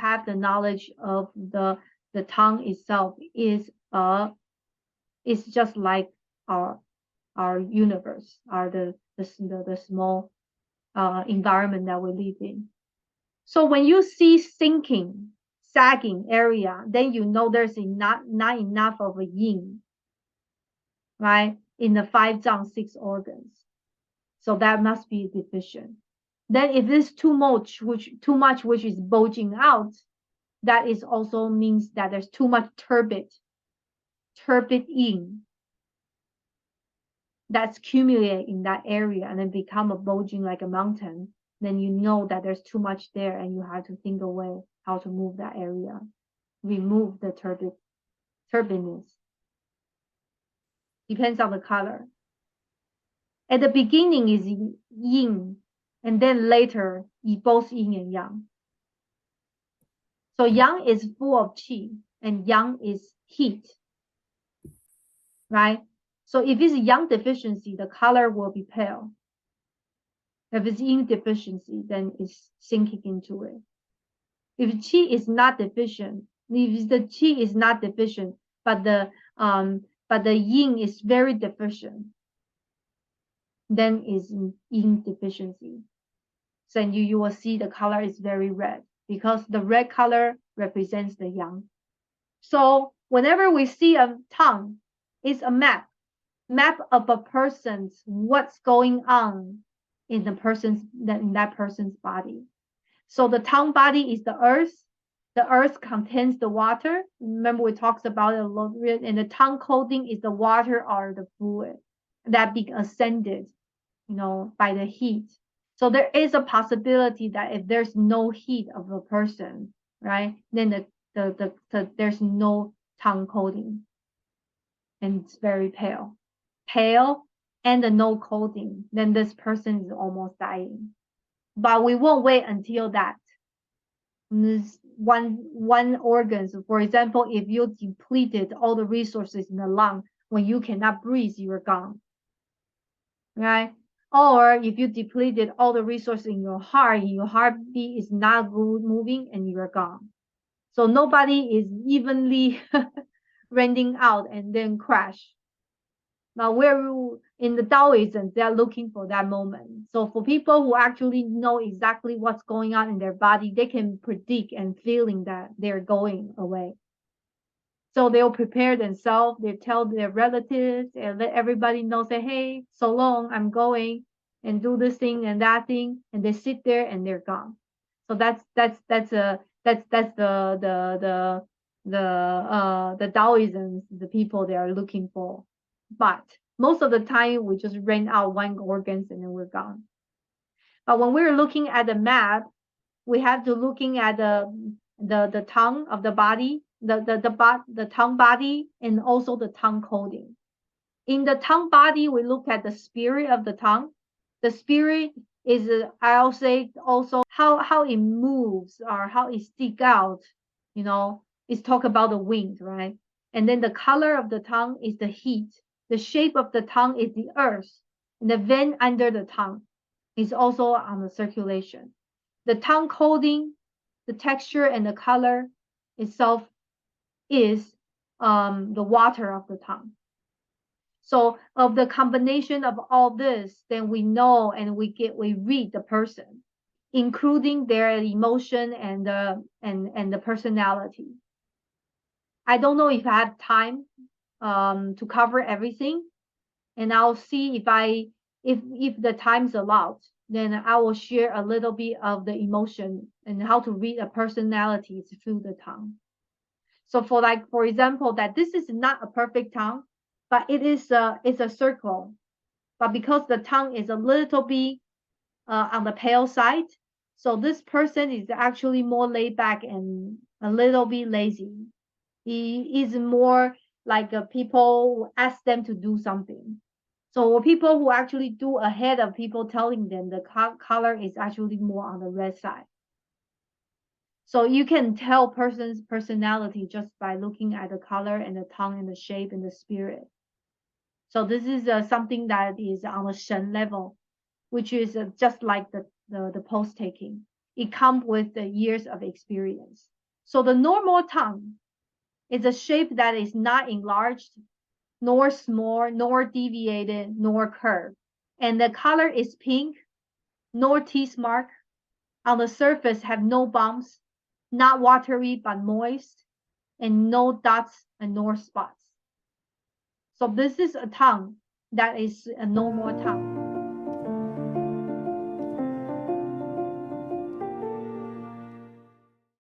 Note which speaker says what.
Speaker 1: have the knowledge of the tongue itself is just like our universe, the small environment that we live in. So when you see sinking, sagging area, then you know there's not enough of a yin, right, in the 5 zang 6 organs. So that must be deficient. Then if it's too much which is bulging out, that is also means that there's too much turbid yin that's accumulated in that area and then become a bulging like a mountain. Then you know that there's too much there and you have to think a way how to move that area, remove the turbidness. Depends on the color. At the beginning is yin, and then later both yin and yang. So yang is full of qi and yang is heat, right? So if it's yang deficiency, the color will be pale. If it's yin deficiency, then it's sinking into it. If qi is not deficient, if the qi is not deficient, but the yin is very deficient, then is yin deficiency. So you will see the color is very red because the red color represents the yang. So whenever we see a tongue, it's a map of a person's what's going on in that person's body. So the tongue body is the earth. The earth contains the water. Remember we talked about it a lot. And the tongue coating is the water or the fluid that being ascended, by the heat. So there is a possibility that if there's no heat of a person, right, then there's no tongue coating, and it's very pale, and the no coating, then this person is almost dying. But we won't wait until that. This one organ, so for example, if you depleted all the resources in the lung, when you cannot breathe, you're gone, right? Or if you depleted all the resources in your heartbeat is not good moving, and you're gone. So nobody is evenly rending out and then crash. Now, where in the Taoism, they're looking for that moment. So for people who actually know exactly what's going on in their body, they can predict and feeling that they're going away. So they'll prepare themselves. They tell their relatives and let everybody know, say, hey, so long, I'm going, and do this thing and that thing. And they sit there and they're gone. So that's the Taoism, the people they are looking for. But most of the time we just rent out one organs and then we're gone. But when we're looking at the map, we have to looking at the tongue of the body, the tongue body, and also the tongue coating. In the tongue body, we look at the spirit of the tongue. The spirit is, I'll say also how it moves or how it sticks out, it's talk about the wind, right? And then the color of the tongue is the heat. The shape of the tongue is the earth. And the vein under the tongue is also on the circulation. The tongue coating, the texture and the color itself is the water of the tongue. So of the combination of all this, then we know and we read the person, including their emotion and the personality. I don't know if I have time to cover everything, and I'll see if the time's allowed, then I will share a little bit of the emotion and how to read a personality through the tongue. So for example, that this is not a perfect tongue, but it's a circle. But because the tongue is a little bit on the pale side, so this person is actually more laid back and a little bit lazy. He is more like people ask them to do something. So people who actually do ahead of people telling them, the color is actually more on the red side. So you can tell person's personality just by looking at the color and the tongue and the shape and the spirit. So this is something that is on a Shen level, which is just like the post taking. It comes with the years of experience. So the normal tongue is a shape that is not enlarged, nor small, nor deviated, nor curved. And the color is pink, no teeth mark. On the surface have no bumps, not watery but moist, and no dots and nor spots. So this is a tongue that is a normal tongue.